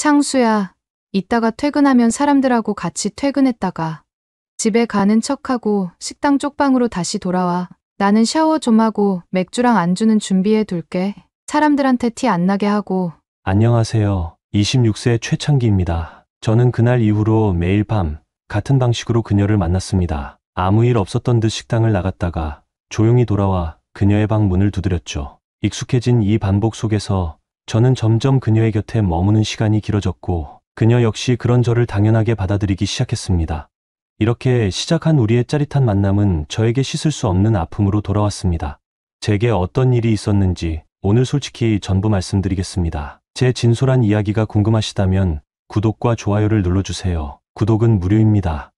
창수야, 이따가 퇴근하면 사람들하고 같이 퇴근했다가 집에 가는 척하고 식당 쪽방으로 다시 돌아와. 나는 샤워 좀 하고 맥주랑 안주는 준비해 둘게. 사람들한테 티 안 나게 하고. 안녕하세요. 26세 최창기입니다. 저는 그날 이후로 매일 밤 같은 방식으로 그녀를 만났습니다. 아무 일 없었던 듯 식당을 나갔다가 조용히 돌아와 그녀의 방 문을 두드렸죠. 익숙해진 이 반복 속에서 저는 점점 그녀의 곁에 머무는 시간이 길어졌고 그녀 역시 그런 저를 당연하게 받아들이기 시작했습니다. 이렇게 시작한 우리의 짜릿한 만남은 저에게 씻을 수 없는 아픔으로 돌아왔습니다. 제게 어떤 일이 있었는지 오늘 솔직히 전부 말씀드리겠습니다. 제 진솔한 이야기가 궁금하시다면 구독과 좋아요를 눌러주세요. 구독은 무료입니다.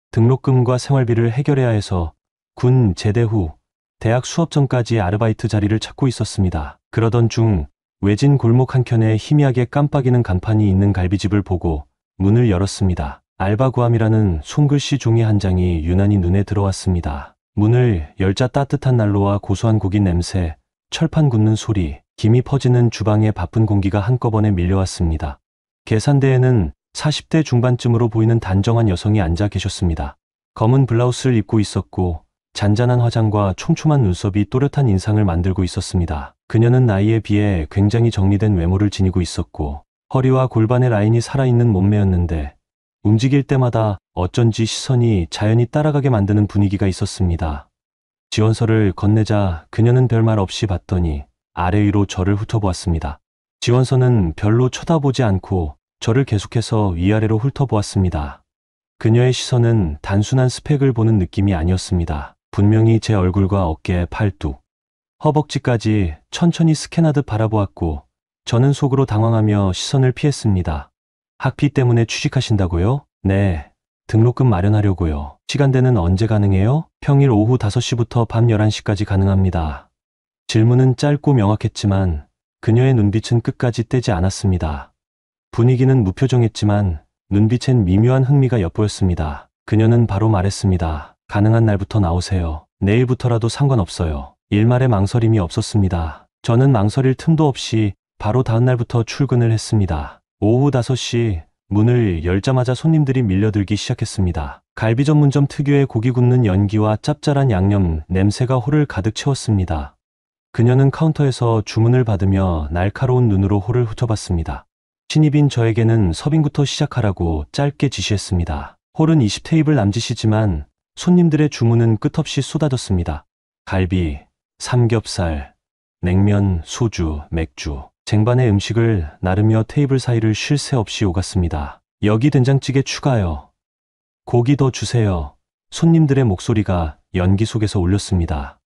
등록금과 생활비를 해결해야 해서 군 제대 후 대학 수업 전까지 아르바이트 자리를 찾고 있었습니다. 그러던 중 외진 골목 한켠에 희미하게 깜빡이는 간판이 있는 갈비집을 보고 문을 열었습니다. 알바 구함이라는 손글씨 종이 한 장이 유난히 눈에 들어왔습니다. 문을 열자 따뜻한 난로와 고소한 고기 냄새, 철판 굽는 소리, 김이 퍼지는 주방의 바쁜 공기가 한꺼번에 밀려왔습니다. 계산대에는 40대 중반쯤으로 보이는 단정한 여성이 앉아 계셨습니다. 검은 블라우스를 입고 있었고 잔잔한 화장과 촘촘한 눈썹이 또렷한 인상을 만들고 있었습니다. 그녀는 나이에 비해 굉장히 정리된 외모를 지니고 있었고 허리와 골반의 라인이 살아있는 몸매였는데 움직일 때마다 어쩐지 시선이 자연히 따라가게 만드는 분위기가 있었습니다. 지원서를 건네자 그녀는 별말 없이 봤더니 아래 위로 저를 훑어보았습니다. 지원서는 별로 쳐다보지 않고 저를 계속해서 위아래로 훑어보았습니다. 그녀의 시선은 단순한 스펙을 보는 느낌이 아니었습니다. 분명히 제 얼굴과 어깨, 팔뚝, 허벅지까지 천천히 스캔하듯 바라보았고 저는 속으로 당황하며 시선을 피했습니다. 학비 때문에 취직하신다고요? 네, 등록금 마련하려고요. 시간대는 언제 가능해요? 평일 오후 5시부터 밤 11시까지 가능합니다. 질문은 짧고 명확했지만 그녀의 눈빛은 끝까지 떼지 않았습니다. 분위기는 무표정했지만 눈빛엔 미묘한 흥미가 엿보였습니다. 그녀는 바로 말했습니다. 가능한 날부터 나오세요. 내일부터라도 상관없어요. 일말의 망설임이 없었습니다. 저는 망설일 틈도 없이 바로 다음 날부터 출근을 했습니다. 오후 5시 문을 열자마자 손님들이 밀려들기 시작했습니다. 갈비 전문점 특유의 고기 굽는 연기와 짭짤한 양념 냄새가 홀을 가득 채웠습니다. 그녀는 카운터에서 주문을 받으며 날카로운 눈으로 홀을 훑어봤습니다. 신입인 저에게는 서빙부터 시작하라고 짧게 지시했습니다. 홀은 20테이블 남짓이지만 손님들의 주문은 끝없이 쏟아졌습니다. 갈비, 삼겹살, 냉면, 소주, 맥주, 쟁반의 음식을 나르며 테이블 사이를 쉴 새 없이 오갔습니다. 여기 된장찌개 추가요. 고기 더 주세요. 손님들의 목소리가 연기 속에서 울렸습니다.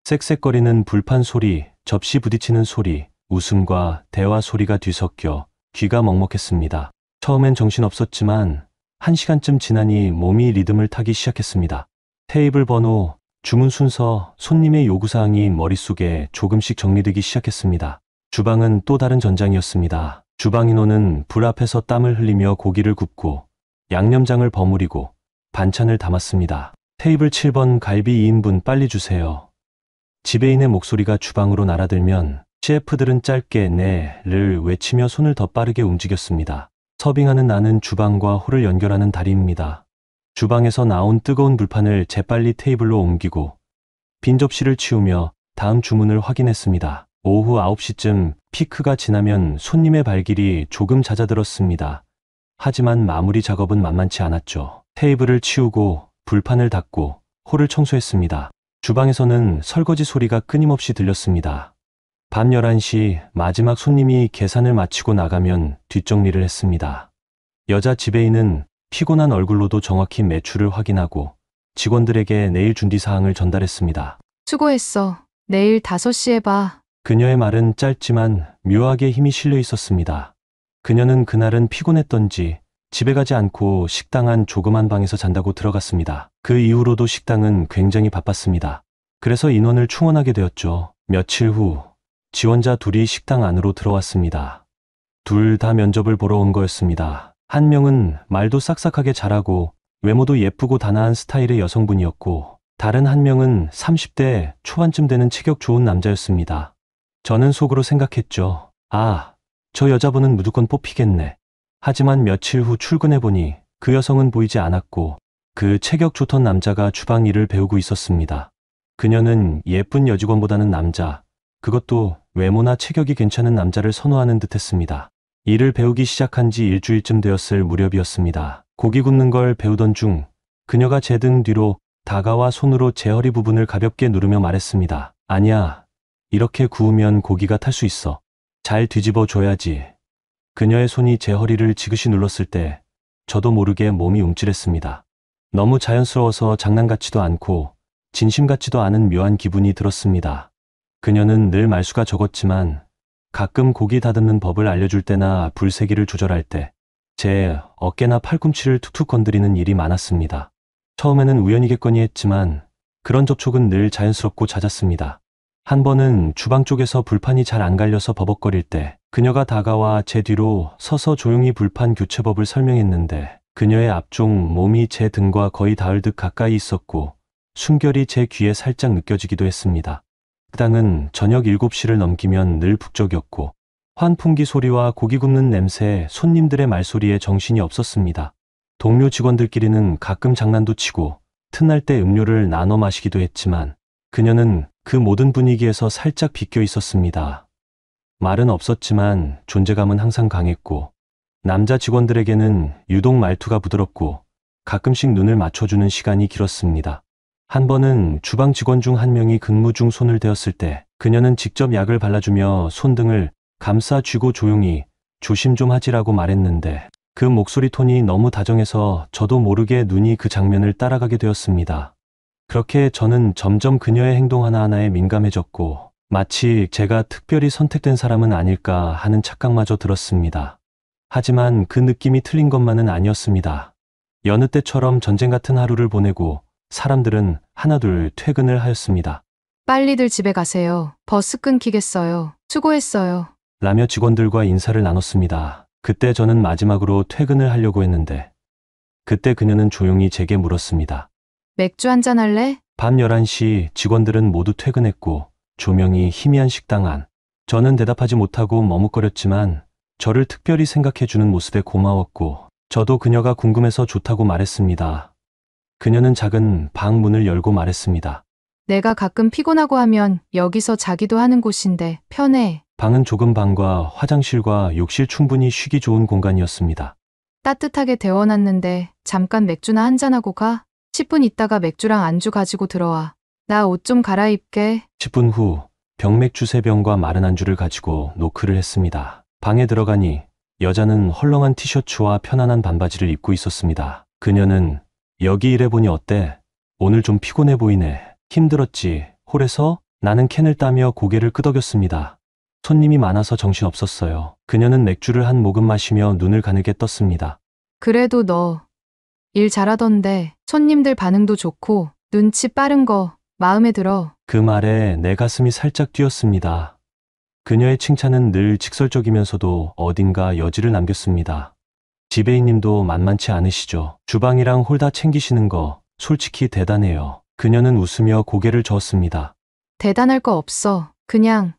쌕쌕거리는 불판 소리, 접시 부딪히는 소리, 웃음과 대화 소리가 뒤섞여 귀가 먹먹했습니다. 처음엔 정신없었지만 1시간쯤 지나니 몸이 리듬을 타기 시작했습니다. 테이블 번호, 주문 순서, 손님의 요구사항이 머릿속에 조금씩 정리되기 시작했습니다. 주방은 또 다른 전장이었습니다. 주방 인원은 불 앞에서 땀을 흘리며 고기를 굽고 양념장을 버무리고 반찬을 담았습니다. 테이블 7번 갈비 2인분 빨리 주세요. 지배인의 목소리가 주방으로 날아들면 셰프들은 짧게 네를 외치며 손을 더 빠르게 움직였습니다. 서빙하는 나는 주방과 홀을 연결하는 다리입니다. 주방에서 나온 뜨거운 불판을 재빨리 테이블로 옮기고 빈 접시를 치우며 다음 주문을 확인했습니다. 오후 9시쯤 피크가 지나면 손님의 발길이 조금 잦아들었습니다. 하지만 마무리 작업은 만만치 않았죠. 테이블을 치우고 불판을 닦고 홀을 청소했습니다. 주방에서는 설거지 소리가 끊임없이 들렸습니다. 밤 11시 마지막 손님이 계산을 마치고 나가면 뒷정리를 했습니다. 여자 지배인은 피곤한 얼굴로도 정확히 매출을 확인하고 직원들에게 내일 준비 사항을 전달했습니다. 수고했어. 내일 5시에 봐. 그녀의 말은 짧지만 묘하게 힘이 실려 있었습니다. 그녀는 그날은 피곤했던지 집에 가지 않고 식당 안 조그만 방에서 잔다고 들어갔습니다. 그 이후로도 식당은 굉장히 바빴습니다. 그래서 인원을 충원하게 되었죠. 며칠 후 지원자 둘이 식당 안으로 들어왔습니다. 둘 다 면접을 보러 온 거였습니다. 한 명은 말도 싹싹하게 잘하고 외모도 예쁘고 단아한 스타일의 여성분이었고 다른 한 명은 30대 초반쯤 되는 체격 좋은 남자였습니다. 저는 속으로 생각했죠. 아, 저 여자분은 무조건 뽑히겠네. 하지만 며칠 후 출근해보니 그 여성은 보이지 않았고 그 체격 좋던 남자가 주방 일을 배우고 있었습니다. 그녀는 예쁜 여직원보다는 남자, 그것도 외모나 체격이 괜찮은 남자를 선호하는 듯했습니다. 일을 배우기 시작한 지 일주일쯤 되었을 무렵이었습니다. 고기 굽는 걸 배우던 중 그녀가 제 등 뒤로 다가와 손으로 제 허리 부분을 가볍게 누르며 말했습니다. 아니야, 이렇게 구우면 고기가 탈 수 있어. 잘 뒤집어 줘야지. 그녀의 손이 제 허리를 지그시 눌렀을 때 저도 모르게 몸이 움찔했습니다. 너무 자연스러워서 장난 같지도 않고 진심 같지도 않은 묘한 기분이 들었습니다. 그녀는 늘 말수가 적었지만 가끔 고기 다듬는 법을 알려줄 때나 불 세기를 조절할 때 제 어깨나 팔꿈치를 툭툭 건드리는 일이 많았습니다. 처음에는 우연이겠거니 했지만 그런 접촉은 늘 자연스럽고 잦았습니다. 한 번은 주방 쪽에서 불판이 잘 안 갈려서 버벅거릴 때 그녀가 다가와 제 뒤로 서서 조용히 불판 교체법을 설명했는데 그녀의 앞쪽 몸이 제 등과 거의 닿을 듯 가까이 있었고 숨결이 제 귀에 살짝 느껴지기도 했습니다. 그 당은 저녁 7시를 넘기면 늘 북적였고 환풍기 소리와 고기 굽는 냄새, 손님들의 말소리에 정신이 없었습니다. 동료 직원들끼리는 가끔 장난도 치고 틈날 때 음료를 나눠 마시기도 했지만 그녀는 그 모든 분위기에서 살짝 비껴 있었습니다. 말은 없었지만 존재감은 항상 강했고 남자 직원들에게는 유독 말투가 부드럽고 가끔씩 눈을 맞춰주는 시간이 길었습니다. 한 번은 주방 직원 중 한 명이 근무 중 손을 대었을 때 그녀는 직접 약을 발라주며 손등을 감싸 쥐고 조용히 조심 좀 하지라고 말했는데 그 목소리 톤이 너무 다정해서 저도 모르게 눈이 그 장면을 따라가게 되었습니다. 그렇게 저는 점점 그녀의 행동 하나하나에 민감해졌고 마치 제가 특별히 선택된 사람은 아닐까 하는 착각마저 들었습니다. 하지만 그 느낌이 틀린 것만은 아니었습니다. 여느 때처럼 전쟁 같은 하루를 보내고 사람들은 하나둘 퇴근을 하였습니다. 빨리들 집에 가세요. 버스 끊기겠어요. 수고했어요. 라며 직원들과 인사를 나눴습니다. 그때 저는 마지막으로 퇴근을 하려고 했는데 그때 그녀는 조용히 제게 물었습니다. 맥주 한잔 할래? 밤 11시 직원들은 모두 퇴근했고 조명이 희미한 식당 안. 저는 대답하지 못하고 머뭇거렸지만 저를 특별히 생각해주는 모습에 고마웠고 저도 그녀가 궁금해서 좋다고 말했습니다. 그녀는 작은 방 문을 열고 말했습니다. 내가 가끔 피곤하고 하면 여기서 자기도 하는 곳인데 편해. 방은 좁은 방과 화장실과 욕실 충분히 쉬기 좋은 공간이었습니다. 따뜻하게 데워놨는데 잠깐 맥주나 한잔하고 가. 10분 있다가 맥주랑 안주 가지고 들어와. 나 옷 좀 갈아입게. 10분 후 병맥주 3병과 마른 안주를 가지고 노크를 했습니다. 방에 들어가니 여자는 헐렁한 티셔츠와 편안한 반바지를 입고 있었습니다. 그녀는 여기 일해보니 어때? 오늘 좀 피곤해 보이네. 힘들었지? 홀에서? 나는 캔을 따며 고개를 끄덕였습니다. 손님이 많아서 정신없었어요. 그녀는 맥주를 한 모금 마시며 눈을 가늘게 떴습니다. 그래도 너 일 잘하던데 손님들 반응도 좋고 눈치 빠른 거 마음에 들어. 그 말에 내 가슴이 살짝 뛰었습니다. 그녀의 칭찬은 늘 직설적이면서도 어딘가 여지를 남겼습니다. 지배인님도 만만치 않으시죠? 주방이랑 홀 다 챙기시는 거 솔직히 대단해요. 그녀는 웃으며 고개를 저었습니다. 대단할 거 없어. 그냥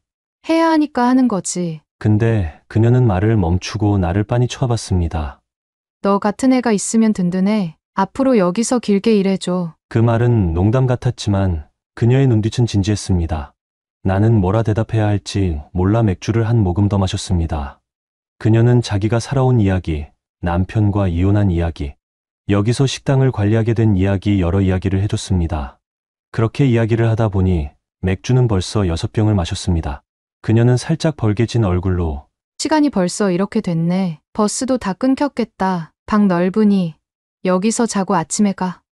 해야 하니까 하는 거지. 근데 그녀는 말을 멈추고 나를 빤히 쳐다봤습니다. 너 같은 애가 있으면 든든해. 앞으로 여기서 길게 일해줘. 그 말은 농담 같았지만 그녀의 눈빛은 진지했습니다. 나는 뭐라 대답해야 할지 몰라 맥주를 한 모금 더 마셨습니다. 그녀는 자기가 살아온 이야기, 남편과 이혼한 이야기, 여기서 식당을 관리하게 된 이야기 여러 이야기를 해줬습니다. 그렇게 이야기를 하다 보니 맥주는 벌써 6병을 마셨습니다. 그녀는 살짝 벌개진 얼굴로 시간이 벌써 이렇게 됐네. 버스도 다 끊겼겠다. 방 넓으니 여기서 자고 아침에 가.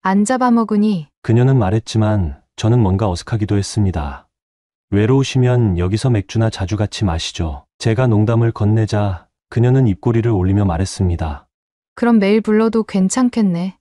안 잡아먹으니. 그녀는 말했지만 저는 뭔가 어색하기도 했습니다. 외로우시면 여기서 맥주나 자주 같이 마시죠. 제가 농담을 건네자 그녀는 입꼬리를 올리며 말했습니다. 그럼 매일 불러도 괜찮겠네.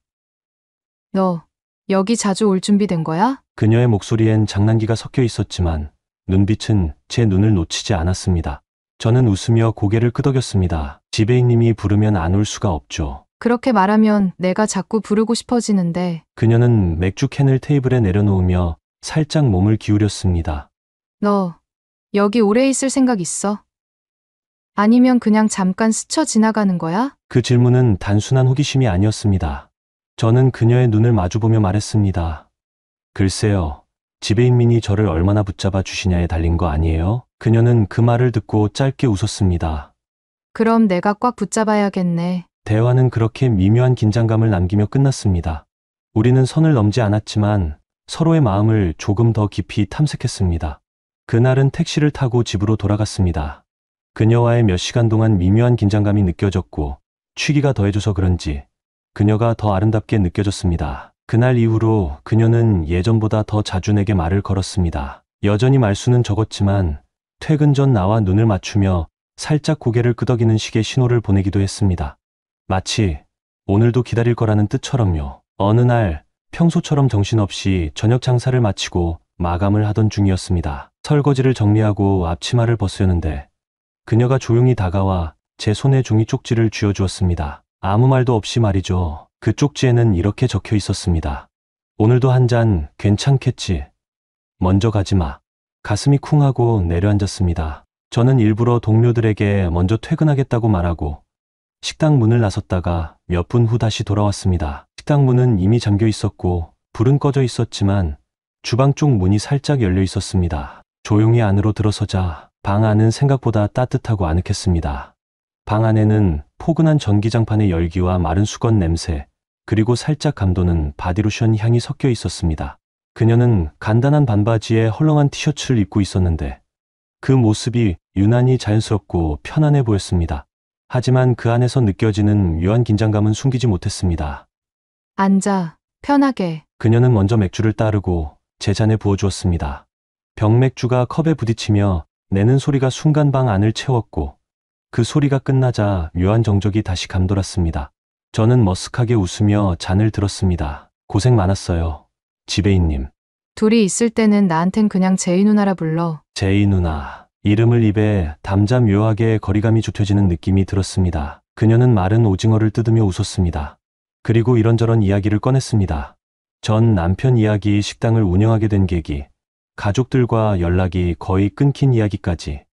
너 여기 자주 올 준비 된 거야? 그녀의 목소리엔 장난기가 섞여 있었지만 눈빛은 제 눈을 놓치지 않았습니다. 저는 웃으며 고개를 끄덕였습니다. 지배인님이 부르면 안 올 수가 없죠. 그렇게 말하면 내가 자꾸 부르고 싶어지는데. 그녀는 맥주 캔을 테이블에 내려놓으며 살짝 몸을 기울였습니다. 너 여기 오래 있을 생각 있어? 아니면 그냥 잠깐 스쳐 지나가는 거야? 그 질문은 단순한 호기심이 아니었습니다. 저는 그녀의 눈을 마주보며 말했습니다. 글쎄요, 지배인민이 저를 얼마나 붙잡아 주시냐에 달린 거 아니에요? 그녀는 그 말을 듣고 짧게 웃었습니다. 그럼 내가 꽉 붙잡아야겠네. 대화는 그렇게 미묘한 긴장감을 남기며 끝났습니다. 우리는 선을 넘지 않았지만 서로의 마음을 조금 더 깊이 탐색했습니다. 그날은 택시를 타고 집으로 돌아갔습니다. 그녀와의 몇 시간 동안 미묘한 긴장감이 느껴졌고 취기가 더해져서 그런지 그녀가 더 아름답게 느껴졌습니다. 그날 이후로 그녀는 예전보다 더 자주 내게 말을 걸었습니다. 여전히 말수는 적었지만 퇴근 전 나와 눈을 맞추며 살짝 고개를 끄덕이는 식의 신호를 보내기도 했습니다. 마치 오늘도 기다릴 거라는 뜻처럼요. 어느 날 평소처럼 정신없이 저녁 장사를 마치고 마감을 하던 중이었습니다. 설거지를 정리하고 앞치마를 벗으려는데 그녀가 조용히 다가와 제 손에 종이 쪽지를 쥐어주었습니다. 아무 말도 없이 말이죠. 그 쪽지에는 이렇게 적혀 있었습니다. 오늘도 한 잔 괜찮겠지? 먼저 가지 마. 가슴이 쿵하고 내려앉았습니다. 저는 일부러 동료들에게 먼저 퇴근하겠다고 말하고 식당 문을 나섰다가 몇 분 후 다시 돌아왔습니다. 식당 문은 이미 잠겨 있었고 불은 꺼져 있었지만 주방 쪽 문이 살짝 열려 있었습니다. 조용히 안으로 들어서자 방 안은 생각보다 따뜻하고 아늑했습니다. 방 안에는 포근한 전기장판의 열기와 마른 수건 냄새, 그리고 살짝 감도는 바디로션 향이 섞여 있었습니다. 그녀는 간단한 반바지에 헐렁한 티셔츠를 입고 있었는데 그 모습이 유난히 자연스럽고 편안해 보였습니다. 하지만 그 안에서 느껴지는 묘한 긴장감은 숨기지 못했습니다. 앉아, 편하게. 그녀는 먼저 맥주를 따르고 제 잔에 부어주었습니다. 병맥주가 컵에 부딪히며 내는 소리가 순간 방 안을 채웠고 그 소리가 끝나자 묘한 정적이 다시 감돌았습니다. 저는 머쓱하게 웃으며 잔을 들었습니다. 고생 많았어요, 지배인님. 둘이 있을 때는 나한텐 그냥 제이 누나라 불러. 제이 누나. 이름을 입에 담자 묘하게 거리감이 좁혀지는 느낌이 들었습니다. 그녀는 마른 오징어를 뜯으며 웃었습니다. 그리고 이런저런 이야기를 꺼냈습니다. 전 남편 이야기, 식당을 운영하게 된 계기, 가족들과 연락이 거의 끊긴 이야기까지.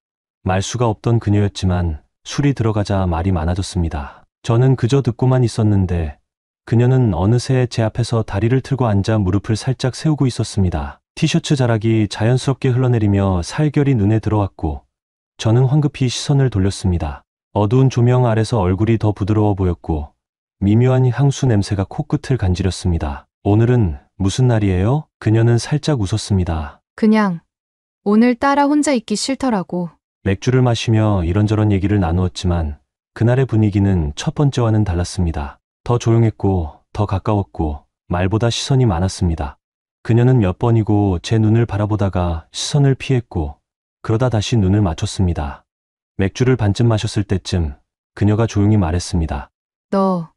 말수가 없던 그녀였지만 술이 들어가자 말이 많아졌습니다. 저는 그저 듣고만 있었는데 그녀는 어느새 제 앞에서 다리를 틀고 앉아 무릎을 살짝 세우고 있었습니다. 티셔츠 자락이 자연스럽게 흘러내리며 살결이 눈에 들어왔고 저는 황급히 시선을 돌렸습니다. 어두운 조명 아래서 얼굴이 더 부드러워 보였고 미묘한 향수 냄새가 코끝을 간지렸습니다. 오늘은 무슨 날이에요? 그녀는 살짝 웃었습니다. 그냥 오늘따라 혼자 있기 싫더라고. 맥주를 마시며 이런저런 얘기를 나누었지만 그날의 분위기는 첫 번째와는 달랐습니다. 더 조용했고 더 가까웠고 말보다 시선이 많았습니다. 그녀는 몇 번이고 제 눈을 바라보다가 시선을 피했고 그러다 다시 눈을 맞췄습니다. 맥주를 반쯤 마셨을 때쯤 그녀가 조용히 말했습니다. 너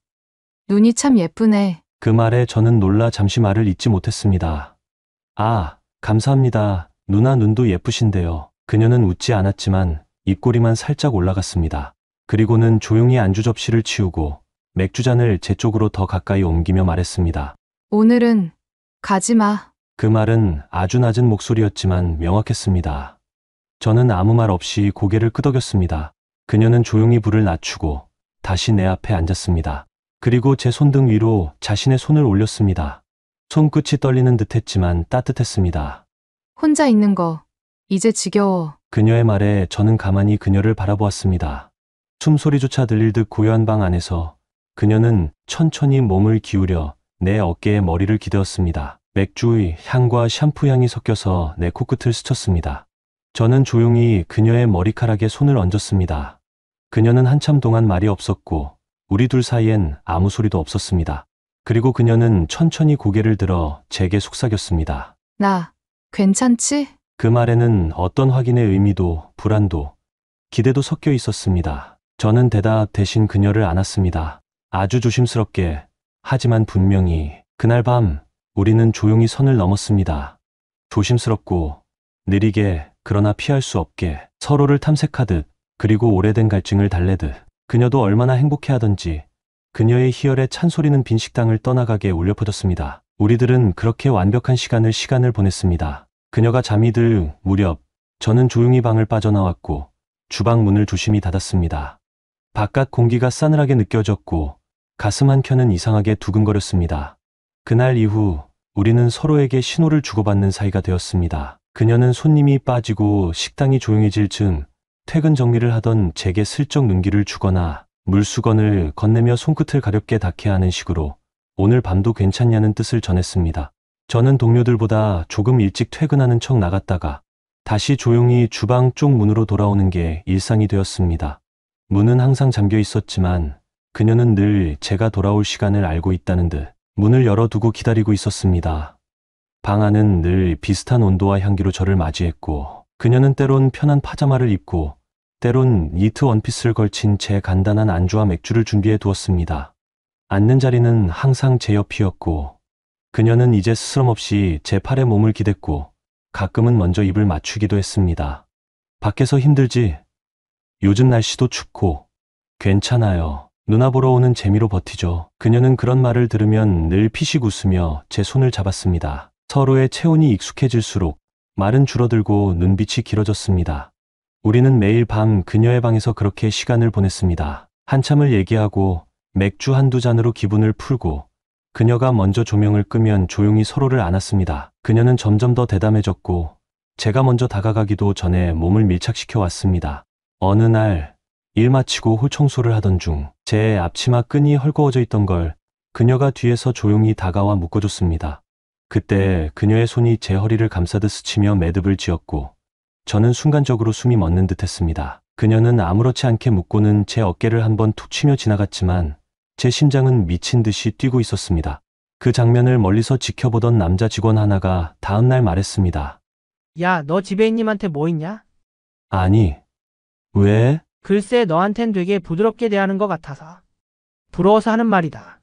눈이 참 예쁘네. 그 말에 저는 놀라 잠시 말을 잇지 못했습니다. 아, 감사합니다. 누나 눈도 예쁘신데요. 그녀는 웃지 않았지만 입꼬리만 살짝 올라갔습니다. 그리고는 조용히 안주 접시를 치우고 맥주잔을 제 쪽으로 더 가까이 옮기며 말했습니다. 오늘은 가지 마. 그 말은 아주 낮은 목소리였지만 명확했습니다. 저는 아무 말 없이 고개를 끄덕였습니다. 그녀는 조용히 불을 낮추고 다시 내 앞에 앉았습니다. 그리고 제 손등 위로 자신의 손을 올렸습니다. 손끝이 떨리는 듯했지만 따뜻했습니다. 혼자 있는 거 이제 지겨워. 그녀의 말에 저는 가만히 그녀를 바라보았습니다. 숨소리조차 들릴 듯 고요한 방 안에서 그녀는 천천히 몸을 기울여 내 어깨에 머리를 기대었습니다. 맥주의 향과 샴푸 향이 섞여서 내 코끝을 스쳤습니다. 저는 조용히 그녀의 머리카락에 손을 얹었습니다. 그녀는 한참 동안 말이 없었고 우리 둘 사이엔 아무 소리도 없었습니다. 그리고 그녀는 천천히 고개를 들어 제게 속삭였습니다. 나 괜찮지? 그 말에는 어떤 확인의 의미도 불안도 기대도 섞여 있었습니다. 저는 대답 대신 그녀를 안았습니다. 아주 조심스럽게, 하지만 분명히. 그날 밤 우리는 조용히 선을 넘었습니다. 조심스럽고 느리게, 그러나 피할 수 없게 서로를 탐색하듯, 그리고 오래된 갈증을 달래듯. 그녀도 얼마나 행복해하던지 그녀의 희열의 찬소리는 빈 식당을 떠나가게 울려 퍼졌습니다. 우리들은 그렇게 완벽한 시간을 보냈습니다. 그녀가 잠이 들 무렵 저는 조용히 방을 빠져나왔고 주방 문을 조심히 닫았습니다. 바깥 공기가 싸늘하게 느껴졌고 가슴 한켠은 이상하게 두근거렸습니다. 그날 이후 우리는 서로에게 신호를 주고받는 사이가 되었습니다. 그녀는 손님이 빠지고 식당이 조용해질 즈음 퇴근 정리를 하던 제게 슬쩍 눈길을 주거나 물수건을 건네며 손끝을 가렵게 닿게 하는 식으로 오늘 밤도 괜찮냐는 뜻을 전했습니다. 저는 동료들보다 조금 일찍 퇴근하는 척 나갔다가 다시 조용히 주방 쪽 문으로 돌아오는 게 일상이 되었습니다. 문은 항상 잠겨 있었지만 그녀는 늘 제가 돌아올 시간을 알고 있다는 듯 문을 열어두고 기다리고 있었습니다. 방 안은 늘 비슷한 온도와 향기로 저를 맞이했고 그녀는 때론 편한 파자마를 입고 때론 니트 원피스를 걸친 제 간단한 안주와 맥주를 준비해 두었습니다. 앉는 자리는 항상 제 옆이었고 그녀는 이제 스스럼없이 제 팔에 몸을 기댔고 가끔은 먼저 입을 맞추기도 했습니다. 밖에서 힘들지? 요즘 날씨도 춥고 괜찮아요. 누나 보러 오는 재미로 버티죠. 그녀는 그런 말을 들으면 늘 피식 웃으며 제 손을 잡았습니다. 서로의 체온이 익숙해질수록 말은 줄어들고 눈빛이 길어졌습니다. 우리는 매일 밤 그녀의 방에서 그렇게 시간을 보냈습니다. 한참을 얘기하고 맥주 한두 잔으로 기분을 풀고 그녀가 먼저 조명을 끄면 조용히 서로를 안았습니다. 그녀는 점점 더 대담해졌고 제가 먼저 다가가기도 전에 몸을 밀착시켜 왔습니다. 어느 날 일 마치고 홀 청소를 하던 중 제 앞치마 끈이 헐거워져 있던 걸 그녀가 뒤에서 조용히 다가와 묶어줬습니다. 그때 그녀의 손이 제 허리를 감싸듯 스치며 매듭을 지었고 저는 순간적으로 숨이 멎는 듯 했습니다. 그녀는 아무렇지 않게 묶고는 제 어깨를 한번 툭 치며 지나갔지만 제 심장은 미친 듯이 뛰고 있었습니다. 그 장면을 멀리서 지켜보던 남자 직원 하나가 다음날 말했습니다. 야, 너 지배인님한테 뭐 있냐? 아니, 왜? 글쎄 너한텐 되게 부드럽게 대하는 것 같아서. 부러워서 하는 말이다.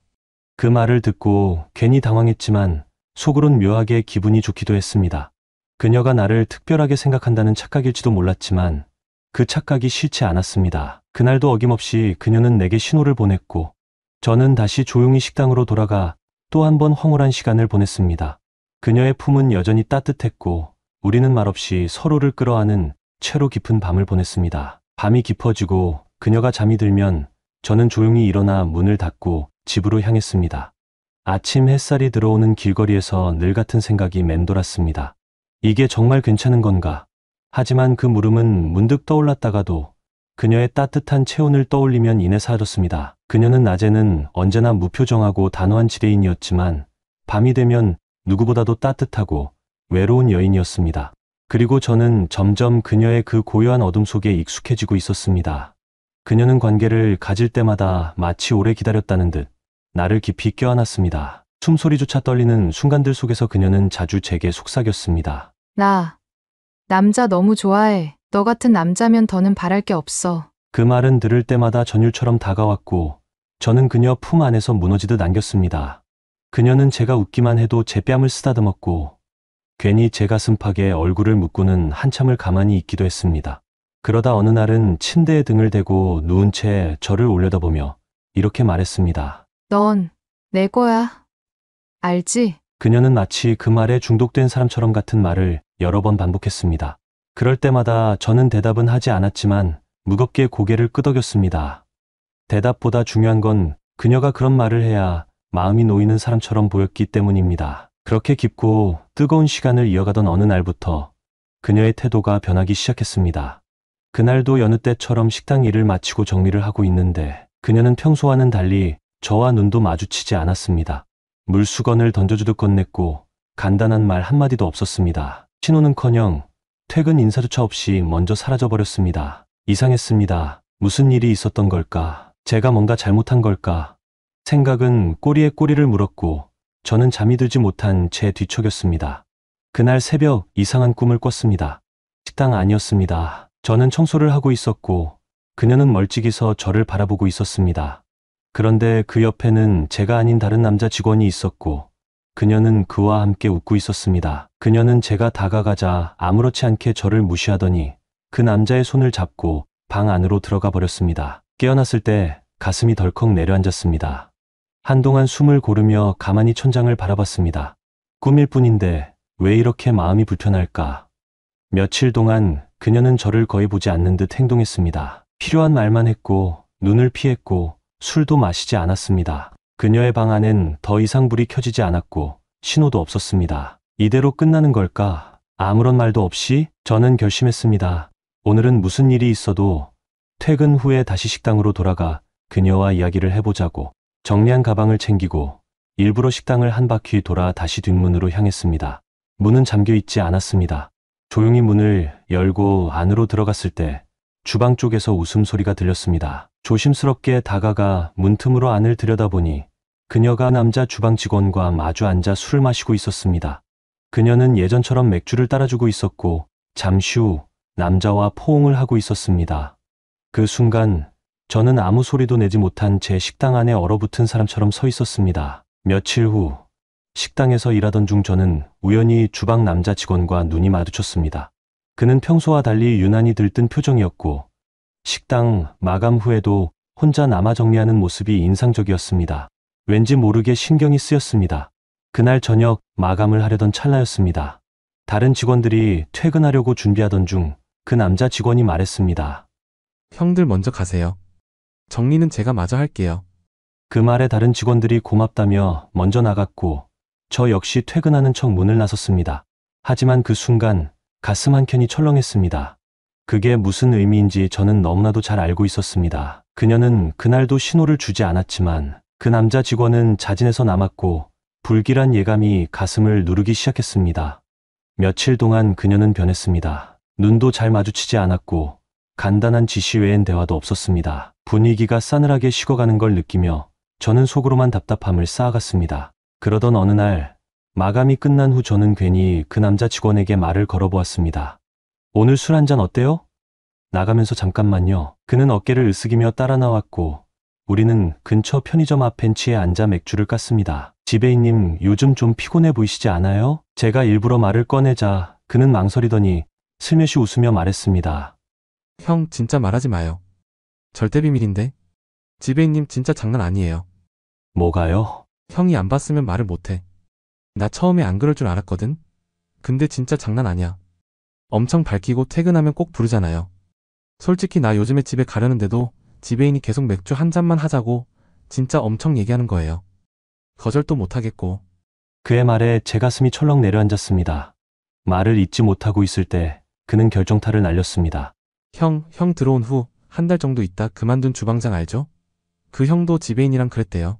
그 말을 듣고 괜히 당황했지만 속으론 묘하게 기분이 좋기도 했습니다. 그녀가 나를 특별하게 생각한다는 착각일지도 몰랐지만 그 착각이 싫지 않았습니다. 그날도 어김없이 그녀는 내게 신호를 보냈고 저는 다시 조용히 식당으로 돌아가 또 한 번 황홀한 시간을 보냈습니다. 그녀의 품은 여전히 따뜻했고 우리는 말없이 서로를 끌어안은 채로 깊은 밤을 보냈습니다. 밤이 깊어지고 그녀가 잠이 들면 저는 조용히 일어나 문을 닫고 집으로 향했습니다. 아침 햇살이 들어오는 길거리에서 늘 같은 생각이 맴돌았습니다. 이게 정말 괜찮은 건가? 하지만 그 물음은 문득 떠올랐다가도 그녀의 따뜻한 체온을 떠올리면 이내 사라졌습니다. 그녀는 낮에는 언제나 무표정하고 단호한 지대인이었지만 밤이 되면 누구보다도 따뜻하고 외로운 여인이었습니다. 그리고 저는 점점 그녀의 그 고요한 어둠 속에 익숙해지고 있었습니다. 그녀는 관계를 가질 때마다 마치 오래 기다렸다는 듯 나를 깊이 껴안았습니다. 숨소리조차 떨리는 순간들 속에서 그녀는 자주 제게 속삭였습니다. 나 남자 너무 좋아해. 너 같은 남자면 더는 바랄 게 없어. 그 말은 들을 때마다 전율처럼 다가왔고 저는 그녀 품 안에서 무너지듯 안겼습니다. 그녀는 제가 웃기만 해도 제 뺨을 쓰다듬었고 괜히 제 가슴팍에 얼굴을 묻고는 한참을 가만히 있기도 했습니다. 그러다 어느 날은 침대에 등을 대고 누운 채 저를 올려다보며 이렇게 말했습니다. 넌 내 거야. 알지? 그녀는 마치 그 말에 중독된 사람처럼 같은 말을 여러 번 반복했습니다. 그럴 때마다 저는 대답은 하지 않았지만 무겁게 고개를 끄덕였습니다. 대답보다 중요한 건 그녀가 그런 말을 해야 마음이 놓이는 사람처럼 보였기 때문입니다. 그렇게 깊고 뜨거운 시간을 이어가던 어느 날부터 그녀의 태도가 변하기 시작했습니다. 그날도 여느 때처럼 식당 일을 마치고 정리를 하고 있는데 그녀는 평소와는 달리 저와 눈도 마주치지 않았습니다. 물수건을 던져주듯 건넸고 간단한 말 한마디도 없었습니다. 신호는커녕 퇴근 인사조차 없이 먼저 사라져버렸습니다. 이상했습니다. 무슨 일이 있었던 걸까? 제가 뭔가 잘못한 걸까? 생각은 꼬리에 꼬리를 물었고 저는 잠이 들지 못한 제 뒤척였습니다. 그날 새벽 이상한 꿈을 꿨습니다. 식당 아니었습니다. 저는 청소를 하고 있었고 그녀는 멀찍이 서 저를 바라보고 있었습니다. 그런데 그 옆에는 제가 아닌 다른 남자 직원이 있었고 그녀는 그와 함께 웃고 있었습니다. 그녀는 제가 다가가자 아무렇지 않게 저를 무시하더니 그 남자의 손을 잡고 방 안으로 들어가 버렸습니다. 깨어났을 때 가슴이 덜컥 내려앉았습니다. 한동안 숨을 고르며 가만히 천장을 바라봤습니다. 꿈일 뿐인데 왜 이렇게 마음이 불편할까? 며칠 동안 그녀는 저를 거의 보지 않는 듯 행동했습니다. 필요한 말만 했고 눈을 피했고 술도 마시지 않았습니다. 그녀의 방 안엔 더 이상 불이 켜지지 않았고 신호도 없었습니다. 이대로 끝나는 걸까? 아무런 말도 없이 저는 결심했습니다. 오늘은 무슨 일이 있어도 퇴근 후에 다시 식당으로 돌아가 그녀와 이야기를 해보자고. 정리한 가방을 챙기고 일부러 식당을 한 바퀴 돌아 다시 뒷문으로 향했습니다. 문은 잠겨 있지 않았습니다. 조용히 문을 열고 안으로 들어갔을 때 주방 쪽에서 웃음소리가 들렸습니다. 조심스럽게 다가가 문틈으로 안을 들여다보니 그녀가 남자 주방 직원과 마주 앉아 술을 마시고 있었습니다. 그녀는 예전처럼 맥주를 따라주고 있었고 잠시 후 남자와 포옹을 하고 있었습니다. 그 순간 저는 아무 소리도 내지 못한 제 식당 안에 얼어붙은 사람처럼 서 있었습니다. 며칠 후 식당에서 일하던 중 저는 우연히 주방 남자 직원과 눈이 마주쳤습니다. 그는 평소와 달리 유난히 들뜬 표정이었고 식당 마감 후에도 혼자 남아 정리하는 모습이 인상적이었습니다. 왠지 모르게 신경이 쓰였습니다. 그날 저녁 마감을 하려던 찰나였습니다. 다른 직원들이 퇴근하려고 준비하던 중 그 남자 직원이 말했습니다. 형들 먼저 가세요. 정리는 제가 마저 할게요. 그 말에 다른 직원들이 고맙다며 먼저 나갔고 저 역시 퇴근하는 척 문을 나섰습니다. 하지만 그 순간 가슴 한켠이 철렁했습니다. 그게 무슨 의미인지 저는 너무나도 잘 알고 있었습니다. 그녀는 그날도 신호를 주지 않았지만 그 남자 직원은 자진해서 남았고 불길한 예감이 가슴을 누르기 시작했습니다. 며칠 동안 그녀는 변했습니다. 눈도 잘 마주치지 않았고 간단한 지시 외엔 대화도 없었습니다. 분위기가 싸늘하게 식어가는 걸 느끼며 저는 속으로만 답답함을 쌓아갔습니다. 그러던 어느 날 마감이 끝난 후 저는 괜히 그 남자 직원에게 말을 걸어보았습니다. 오늘 술 한잔 어때요? 나가면서 잠깐만요. 그는 어깨를 으쓱이며 따라 나왔고 우리는 근처 편의점 앞 벤치에 앉아 맥주를 깠습니다. 지배인님, 요즘 좀 피곤해 보이시지 않아요? 제가 일부러 말을 꺼내자 그는 망설이더니 슬며시 웃으며 말했습니다. 형 진짜 말하지 마요. 절대 비밀인데. 지배인님 진짜 장난 아니에요. 뭐가요? 형이 안 봤으면 말을 못해. 나 처음에 안 그럴 줄 알았거든. 근데 진짜 장난 아니야. 엄청 밝히고 퇴근하면 꼭 부르잖아요. 솔직히 나 요즘에 집에 가려는데도 지배인이 계속 맥주 한 잔만 하자고 진짜 엄청 얘기하는 거예요. 거절도 못하겠고. 그의 말에 제 가슴이 철렁 내려앉았습니다. 말을 잇지 못하고 있을 때 그는 결정타를 날렸습니다. 형 들어온 후 한 달 정도 있다 그만둔 주방장 알죠? 그 형도 지배인이랑 그랬대요.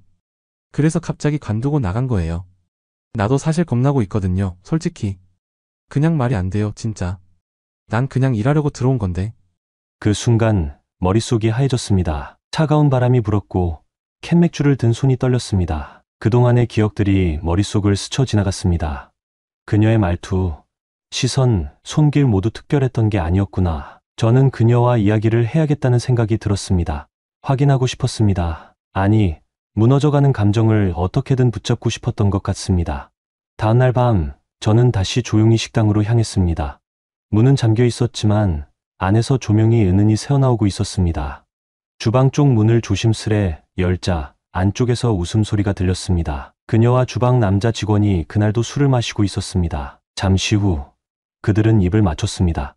그래서 갑자기 관두고 나간 거예요. 나도 사실 겁나고 있거든요, 솔직히. 그냥 말이 안 돼요, 진짜. 난 그냥 일하려고 들어온 건데. 그 순간 머릿속이 하얘졌습니다. 차가운 바람이 불었고 캔맥주를 든 손이 떨렸습니다. 그동안의 기억들이 머릿속을 스쳐 지나갔습니다. 그녀의 말투, 시선, 손길 모두 특별했던 게 아니었구나. 저는 그녀와 이야기를 해야겠다는 생각이 들었습니다. 확인하고 싶었습니다. 아니, 무너져가는 감정을 어떻게든 붙잡고 싶었던 것 같습니다. 다음날 밤, 저는 다시 조용히 식당으로 향했습니다. 문은 잠겨 있었지만 안에서 조명이 은은히 새어나오고 있었습니다. 주방 쪽 문을 조심스레 열자 안쪽에서 웃음소리가 들렸습니다. 그녀와 주방 남자 직원이 그날도 술을 마시고 있었습니다. 잠시 후 그들은 입을 맞췄습니다.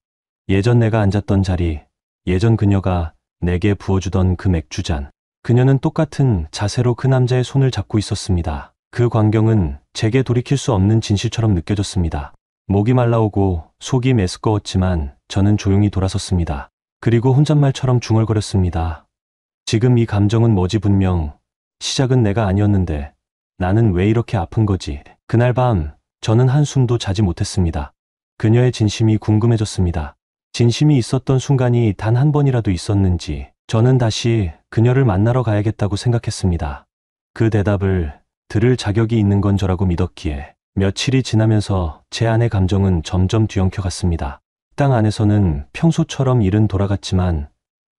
예전 내가 앉았던 자리, 예전 그녀가 내게 부어주던 그 맥주잔. 그녀는 똑같은 자세로 그 남자의 손을 잡고 있었습니다. 그 광경은 제게 돌이킬 수 없는 진실처럼 느껴졌습니다. 목이 말라오고 속이 메스꺼웠지만 저는 조용히 돌아섰습니다. 그리고 혼잣말처럼 중얼거렸습니다. 지금 이 감정은 뭐지? 분명 시작은 내가 아니었는데 나는 왜 이렇게 아픈 거지? 그날 밤 저는 한숨도 자지 못했습니다. 그녀의 진심이 궁금해졌습니다. 진심이 있었던 순간이 단 한 번이라도 있었는지 저는 다시 그녀를 만나러 가야겠다고 생각했습니다. 그 대답을 들을 자격이 있는 건 저라고 믿었기에 며칠이 지나면서 제 안의 감정은 점점 뒤엉켜갔습니다. 식당 안에서는 평소처럼 일은 돌아갔지만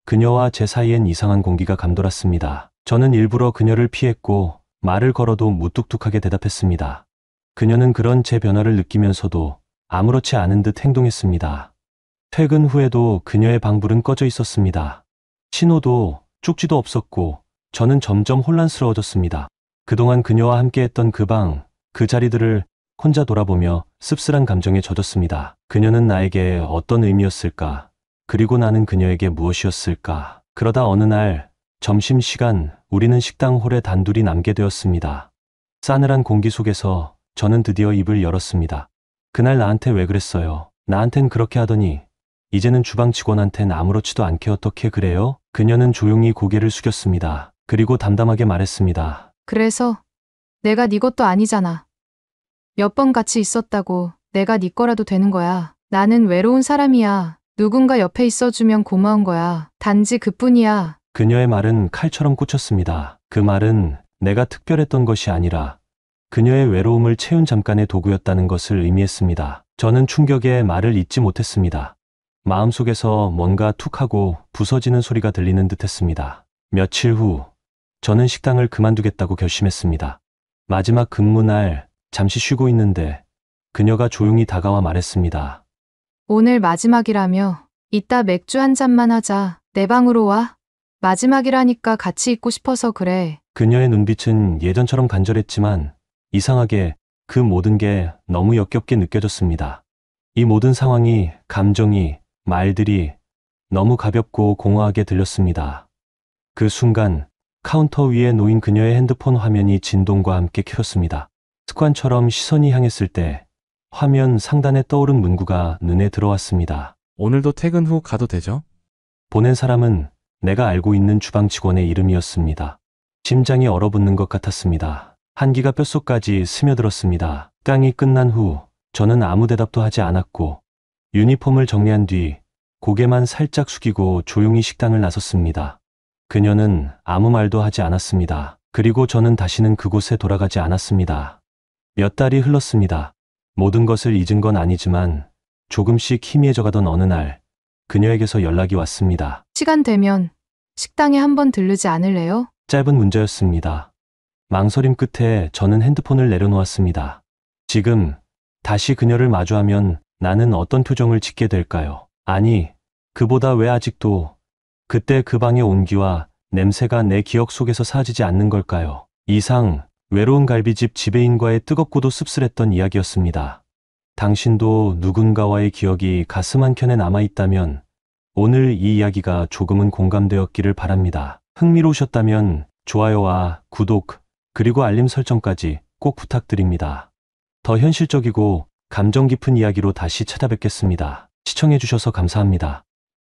그녀와 제 사이엔 이상한 공기가 감돌았습니다. 저는 일부러 그녀를 피했고 말을 걸어도 무뚝뚝하게 대답했습니다. 그녀는 그런 제 변화를 느끼면서도 아무렇지 않은 듯 행동했습니다. 퇴근 후에도 그녀의 방불은 꺼져 있었습니다. 신호도 쪽지도 없었고 저는 점점 혼란스러워졌습니다. 그동안 그녀와 함께했던 그 방, 그 자리들을 혼자 돌아보며 씁쓸한 감정에 젖었습니다. 그녀는 나에게 어떤 의미였을까? 그리고 나는 그녀에게 무엇이었을까? 그러다 어느 날 점심시간 우리는 식당 홀에 단둘이 남게 되었습니다. 싸늘한 공기 속에서 저는 드디어 입을 열었습니다. 그날 나한테 왜 그랬어요? 나한텐 그렇게 하더니 이제는 주방 직원한텐 아무렇지도 않게 어떻게 그래요? 그녀는 조용히 고개를 숙였습니다. 그리고 담담하게 말했습니다. 그래서 내가 네 것도 아니잖아. 몇 번 같이 있었다고 내가 네 거라도 되는 거야. 나는 외로운 사람이야. 누군가 옆에 있어주면 고마운 거야. 단지 그뿐이야. 그녀의 말은 칼처럼 꽂혔습니다. 그 말은 내가 특별했던 것이 아니라 그녀의 외로움을 채운 잠깐의 도구였다는 것을 의미했습니다. 저는 충격에 말을 잇지 못했습니다. 마음속에서 뭔가 툭 하고 부서지는 소리가 들리는 듯 했습니다. 며칠 후 저는 식당을 그만두겠다고 결심했습니다. 마지막 근무날 잠시 쉬고 있는데 그녀가 조용히 다가와 말했습니다. 오늘 마지막이라며 이따 맥주 한 잔만 하자. 내 방으로 와. 마지막이라니까 같이 있고 싶어서 그래. 그녀의 눈빛은 예전처럼 간절했지만 이상하게 그 모든 게 너무 역겹게 느껴졌습니다. 이 모든 상황이, 감정이, 말들이 너무 가볍고 공허하게 들렸습니다. 그 순간 카운터 위에 놓인 그녀의 핸드폰 화면이 진동과 함께 켜졌습니다. 습관처럼 시선이 향했을 때 화면 상단에 떠오른 문구가 눈에 들어왔습니다. 오늘도 퇴근 후 가도 되죠? 보낸 사람은 내가 알고 있는 주방 직원의 이름이었습니다. 심장이 얼어붙는 것 같았습니다. 한기가 뼛속까지 스며들었습니다. 식당이 끝난 후 저는 아무 대답도 하지 않았고 유니폼을 정리한 뒤 고개만 살짝 숙이고 조용히 식당을 나섰습니다. 그녀는 아무 말도 하지 않았습니다. 그리고 저는 다시는 그곳에 돌아가지 않았습니다. 몇 달이 흘렀습니다. 모든 것을 잊은 건 아니지만 조금씩 희미해져가던 어느 날 그녀에게서 연락이 왔습니다. 시간 되면 식당에 한번 들르지 않을래요? 짧은 문자였습니다. 망설임 끝에 저는 핸드폰을 내려놓았습니다. 지금 다시 그녀를 마주하면 나는 어떤 표정을 짓게 될까요? 아니, 그보다 왜 아직도 그때 그 방의 온기와 냄새가 내 기억 속에서 사라지지 않는 걸까요? 이상 외로운 갈비집 지배인과의 뜨겁고도 씁쓸했던 이야기였습니다. 당신도 누군가와의 기억이 가슴 한켠에 남아있다면 오늘 이 이야기가 조금은 공감되었기를 바랍니다. 흥미로우셨다면 좋아요와 구독, 그리고 알림 설정까지 꼭 부탁드립니다. 더 현실적이고 감정 깊은 이야기로 다시 찾아뵙겠습니다. 시청해주셔서 감사합니다.